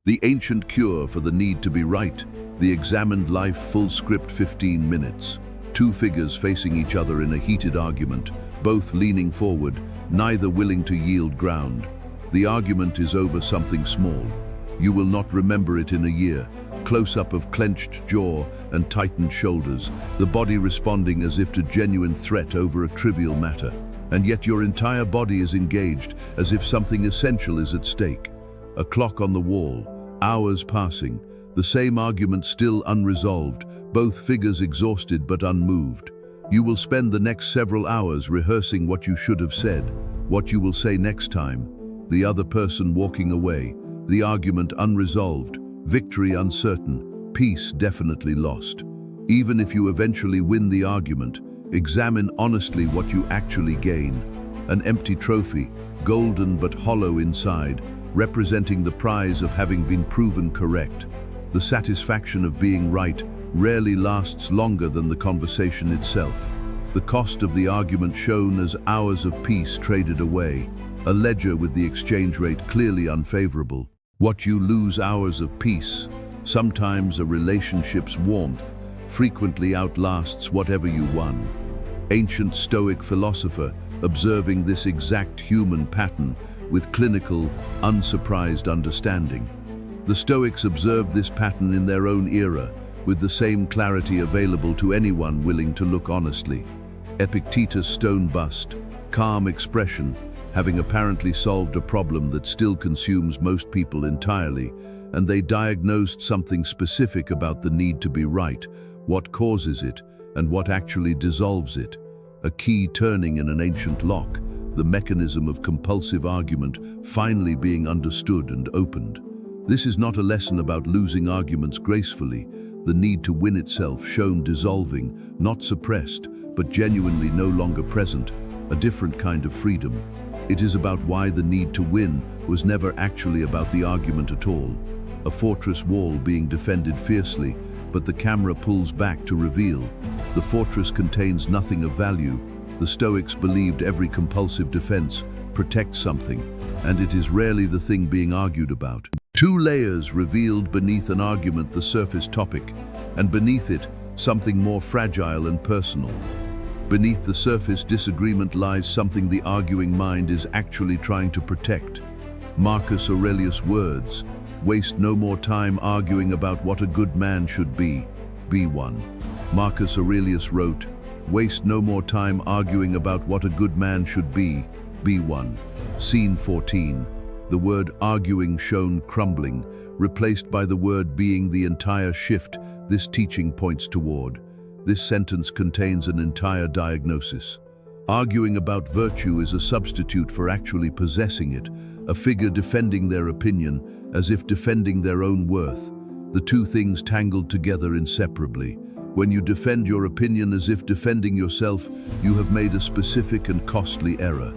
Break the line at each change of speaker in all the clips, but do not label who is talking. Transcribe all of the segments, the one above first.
The ancient cure for the need to be right. The examined life full script 15 minutes. Two figures facing each other in a heated argument, both leaning forward, neither willing to yield ground. The argument is over something small. You will not remember it in a year. Close-up of clenched jaw and tightened shoulders, the body responding as if to genuine threat over a trivial matter. And yet your entire body is engaged, as if something essential is at stake. A clock on the wall, hours passing, the same argument still unresolved, both figures exhausted but unmoved. You will spend the next several hours rehearsing what you should have said, what you will say next time. The other person walking away, the argument unresolved, victory uncertain, peace definitely lost. Even if you eventually win the argument, examine honestly what you actually gain. An empty trophy, golden but hollow inside, representing the prize of having been proven correct. The satisfaction of being right rarely lasts longer than the conversation itself. The cost of the argument shown as hours of peace traded away, a ledger with the exchange rate clearly unfavorable. What you lose: hours of peace. Sometimes a relationship's warmth frequently outlasts whatever you won. Ancient Stoic philosopher, observing this exact human pattern with clinical, unsurprised understanding. The Stoics observed this pattern in their own era, with the same clarity available to anyone willing to look honestly. Epictetus' stone bust, calm expression, having apparently solved a problem that still consumes most people entirely, and they diagnosed something specific about the need to be right, what causes it, and what actually dissolves it. A key turning in an ancient lock, the mechanism of compulsive argument finally being understood and opened. This is not a lesson about losing arguments gracefully, the need to win itself shown dissolving, not suppressed, but genuinely no longer present, a different kind of freedom. It is about why the need to win was never actually about the argument at all. A fortress wall being defended fiercely, but the camera pulls back to reveal the fortress contains nothing of value. The Stoics believed every compulsive defense protects something, and it is rarely the thing being argued about. Two layers revealed beneath an argument: the surface topic, and beneath it, something more fragile and personal. Beneath the surface disagreement lies something the arguing mind is actually trying to protect. Marcus Aurelius' words: "Waste no more time arguing about what a good man should be. Be one." Marcus Aurelius wrote, "Waste no more time arguing about what a good man should be. Be one." Scene 14. The word arguing shown crumbling, replaced by the word being the entire shift this teaching points toward. This sentence contains an entire diagnosis. Arguing about virtue is a substitute for actually possessing it, a figure defending their opinion as if defending their own worth. The two things tangled together inseparably. When you defend your opinion as if defending yourself, you have made a specific and costly error.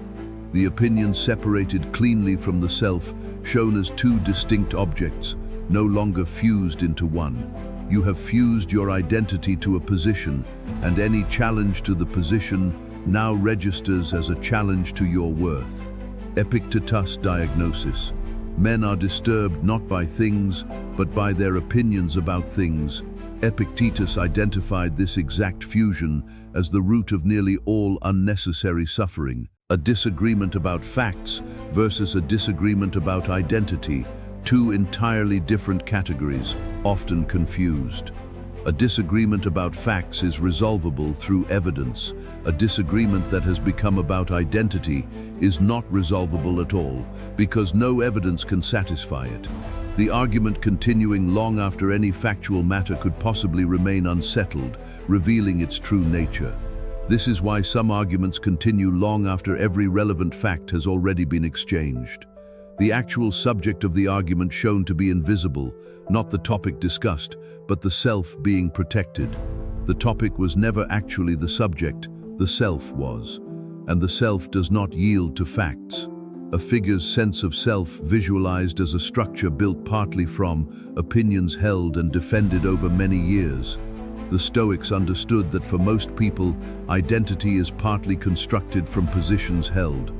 The opinion separated cleanly from the self, shown as two distinct objects, no longer fused into one. You have fused your identity to a position, and any challenge to the position now registers as a challenge to your worth. Epictetus' diagnosis: men are disturbed not by things, but by their opinions about things. Epictetus identified this exact fusion as the root of nearly all unnecessary suffering. A disagreement about facts versus a disagreement about identity, two entirely different categories, often confused. A disagreement about facts is resolvable through evidence. A disagreement that has become about identity is not resolvable at all, because no evidence can satisfy it. The argument continuing long after any factual matter could possibly remain unsettled, revealing its true nature. This is why some arguments continue long after every relevant fact has already been exchanged. The actual subject of the argument shown to be invisible, not the topic discussed, but the self being protected. The topic was never actually the subject, the self was. And the self does not yield to facts. A figure's sense of self visualized as a structure built partly from opinions held and defended over many years. The Stoics understood that for most people, identity is partly constructed from positions held.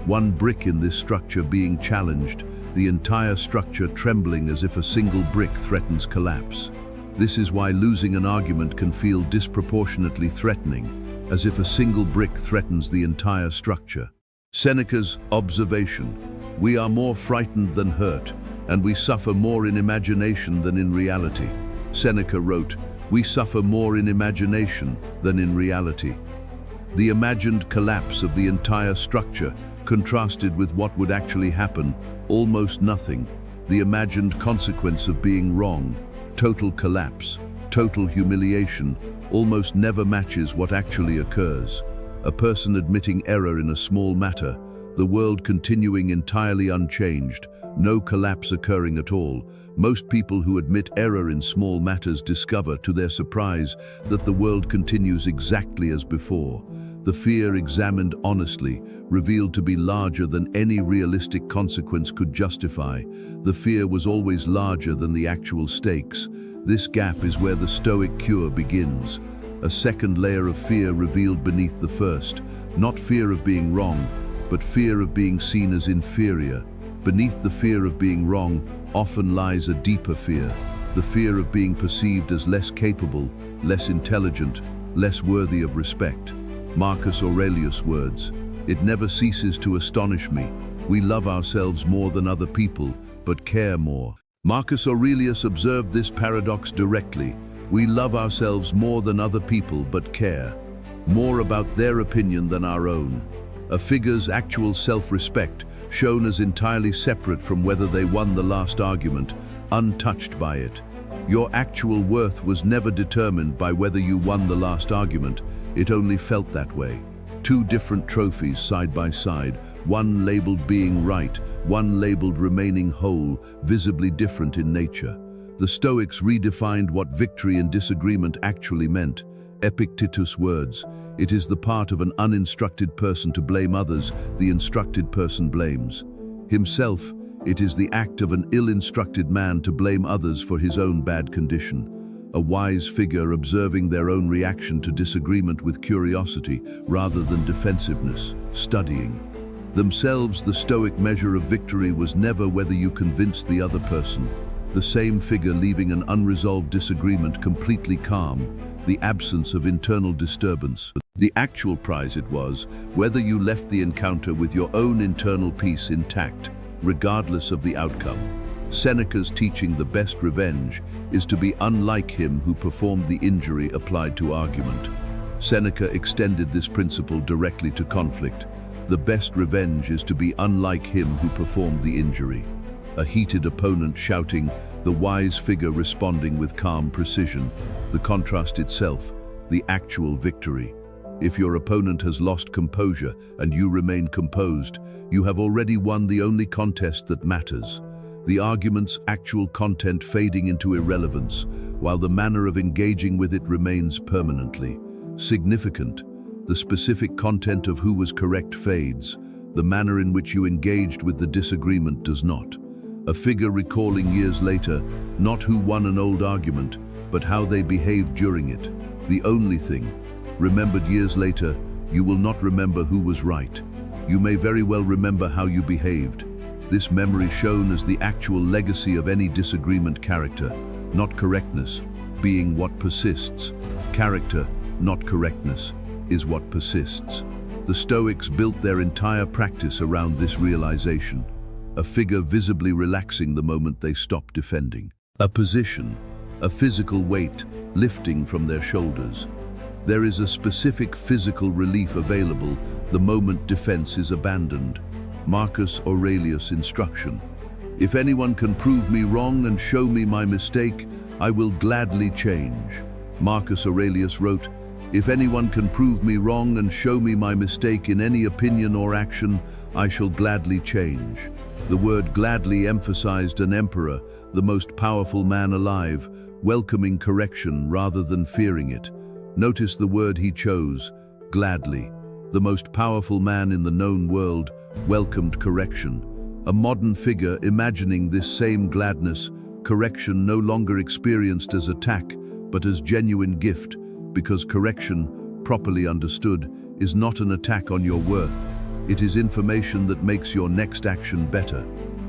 One brick in this structure being challenged, the entire structure trembling as if a single brick threatens collapse. This is why losing an argument can feel disproportionately threatening, as if a single brick threatens the entire structure. Seneca's observation: "We are more frightened than hurt, and we suffer more in imagination than in reality." Seneca wrote, "We suffer more in imagination than in reality." The imagined collapse of the entire structure contrasted with what would actually happen: almost nothing. The imagined consequence of being wrong, total collapse, total humiliation, almost never matches what actually occurs. A person admitting error in a small matter, the world continuing entirely unchanged, no collapse occurring at all. Most people who admit error in small matters discover, to their surprise, that the world continues exactly as before. The fear, examined honestly, revealed to be larger than any realistic consequence could justify. The fear was always larger than the actual stakes. This gap is where the Stoic cure begins. A second layer of fear revealed beneath the first, not fear of being wrong, but fear of being seen as inferior. Beneath the fear of being wrong often lies a deeper fear, the fear of being perceived as less capable, less intelligent, less worthy of respect. Marcus Aurelius' words: "It never ceases to astonish me. We love ourselves more than other people, but care more." Marcus Aurelius observed this paradox directly. We love ourselves more than other people, but care more about their opinion than our own. A figure's actual self-respect shown as entirely separate from whether they won the last argument, untouched by it. Your actual worth was never determined by whether you won the last argument. It only felt that way. Two different trophies side by side, one labeled being right, one labeled remaining whole, visibly different in nature. The Stoics redefined what victory and disagreement actually meant. Epictetus' words: "It is the part of an uninstructed person to blame others, the instructed person blames himself. It is the act of an ill-instructed man to blame others for his own bad condition." A wise figure observing their own reaction to disagreement with curiosity rather than defensiveness, studying themselves. The Stoic measure of victory was never whether you convinced the other person. The same figure leaving an unresolved disagreement completely calm, the absence of internal disturbance. The actual prize it was whether you left the encounter with your own internal peace intact, regardless of the outcome. Seneca's teaching: the best revenge is to be unlike him who performed the injury, applied to argument. Seneca extended this principle directly to conflict. The best revenge is to be unlike him who performed the injury. A heated opponent shouting, the wise figure responding with calm precision. The contrast itself, the actual victory. If your opponent has lost composure and you remain composed, you have already won the only contest that matters. The argument's actual content fading into irrelevance, while the manner of engaging with it remains permanently significant. The specific content of who was correct fades. The manner in which you engaged with the disagreement does not. A figure recalling years later, not who won an old argument, but how they behaved during it. The only thing. Remembered years later, you will not remember who was right. You may very well remember how you behaved. This memory shown as the actual legacy of any disagreement. Character, not correctness, being what persists. Character, not correctness, is what persists. The Stoics built their entire practice around this realization. A figure visibly relaxing the moment they stop defending. A position, a physical weight lifting from their shoulders. There is a specific physical relief available the moment defense is abandoned. Marcus Aurelius' instruction: "If anyone can prove me wrong and show me my mistake, I will gladly change." Marcus Aurelius wrote, "If anyone can prove me wrong and show me my mistake in any opinion or action, I shall gladly change." The word gladly emphasized an emperor, the most powerful man alive, welcoming correction rather than fearing it. Notice the word he chose: gladly. The most powerful man in the known world welcomed correction. A modern figure imagining this same gladness, correction no longer experienced as attack, but as genuine gift, because correction, properly understood, is not an attack on your worth. It is information that makes your next action better.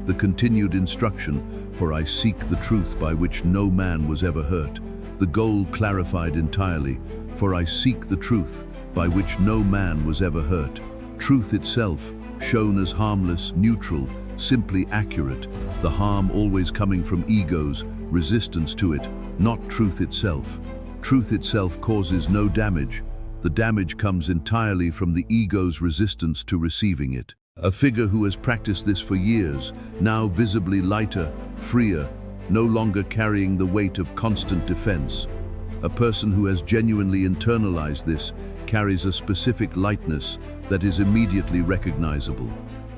the continued instruction, for I seek the truth by which no man was ever hurt. The goal clarified entirely, for I seek the truth by which no man was ever hurt. Truth itself, shown as harmless, neutral, simply accurate, the harm always coming from ego's resistance to it, not truth itself. Truth itself causes no damage. The damage comes entirely from the ego's resistance to receiving it. A figure who has practiced this for years, now visibly lighter, freer, no longer carrying the weight of constant defense. A person who has genuinely internalized this carries a specific lightness that is immediately recognizable.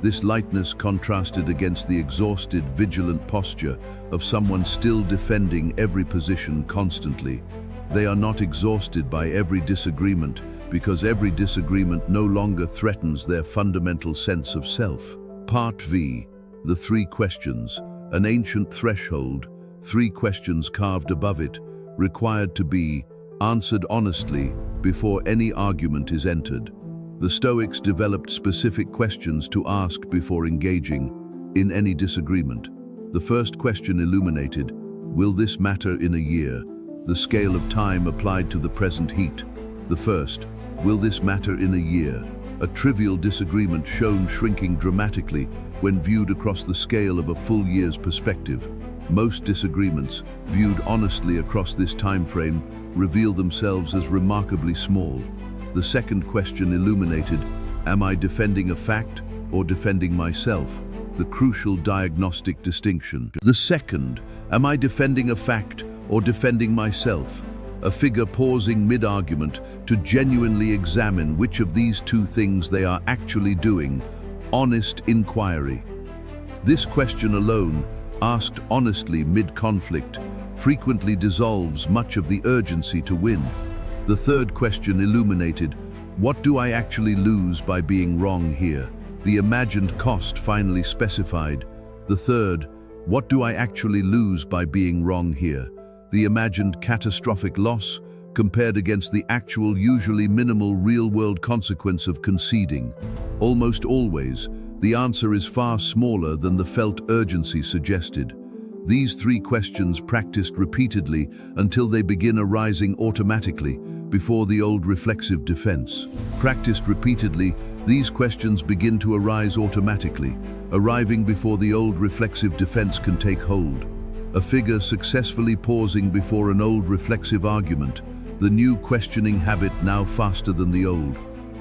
This lightness contrasted against the exhausted, vigilant posture of someone still defending every position constantly. They are not exhausted by every disagreement because every disagreement no longer threatens their fundamental sense of self. Part V, the three questions, an ancient threshold, three questions carved above it, required to be answered honestly before any argument is entered. The Stoics developed specific questions to ask before engaging in any disagreement. The first question illuminated, will this matter in a year? The scale of time applied to the present heat. The first, will this matter in a year? A trivial disagreement shown shrinking dramatically when viewed across the scale of a full year's perspective. Most disagreements, viewed honestly across this time frame, reveal themselves as remarkably small. The second question illuminated, am I defending a fact or defending myself? The crucial diagnostic distinction. The second, am I defending a fact or defending myself? A figure pausing mid-argument to genuinely examine which of these two things they are actually doing. Honest inquiry. This question alone, asked honestly mid-conflict, frequently dissolves much of the urgency to win. The third question illuminated, what do I actually lose by being wrong here? The imagined cost finally specified. The third, what do I actually lose by being wrong here? The imagined catastrophic loss compared against the actual, usually minimal real-world consequence of conceding. Almost always, the answer is far smaller than the felt urgency suggested. These three questions practiced repeatedly until they begin arising automatically before the old reflexive defense. Practiced repeatedly, these questions begin to arise automatically, arriving before the old reflexive defense can take hold. A figure successfully pausing before an old reflexive argument, the new questioning habit now faster than the old.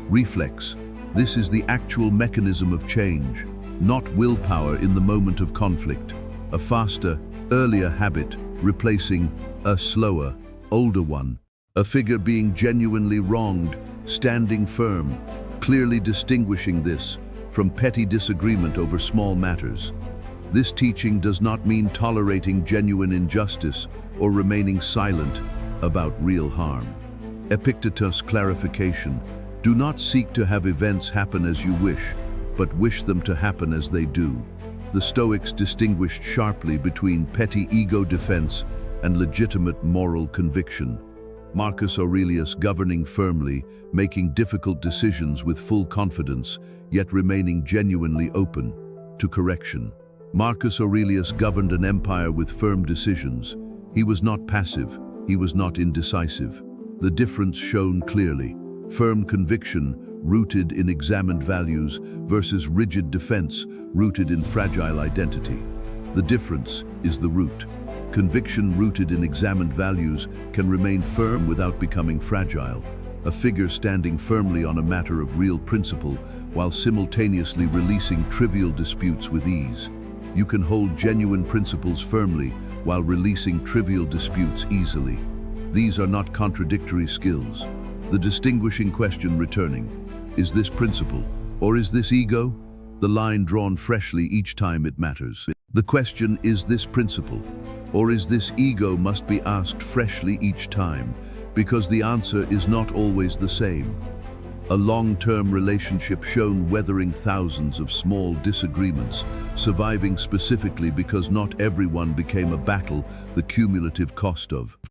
Reflex. This is the actual mechanism of change, not willpower in the moment of conflict. A faster, earlier habit replacing a slower, older one. A figure being genuinely wronged, standing firm, clearly distinguishing this from petty disagreement over small matters. This teaching does not mean tolerating genuine injustice or remaining silent about real harm. Epictetus clarification. Do not seek to have events happen as you wish, but wish them to happen as they do. The Stoics distinguished sharply between petty ego defense and legitimate moral conviction. Marcus Aurelius governing firmly, making difficult decisions with full confidence, yet remaining genuinely open to correction. Marcus Aurelius governed an empire with firm decisions. He was not passive, he was not indecisive. The difference shone clearly. Firm conviction, rooted in examined values, versus rigid defense, rooted in fragile identity. The difference is the root. Conviction rooted in examined values can remain firm without becoming fragile. A figure standing firmly on a matter of real principle while simultaneously releasing trivial disputes with ease. You can hold genuine principles firmly while releasing trivial disputes easily. These are not contradictory skills. The distinguishing question returning, is this principle or is this ego? The line drawn freshly each time it matters. The question, is this principle or is this ego, must be asked freshly each time, because the answer is not always the same. A long-term relationship shown weathering thousands of small disagreements, surviving specifically because not everyone became a battle, the cumulative cost of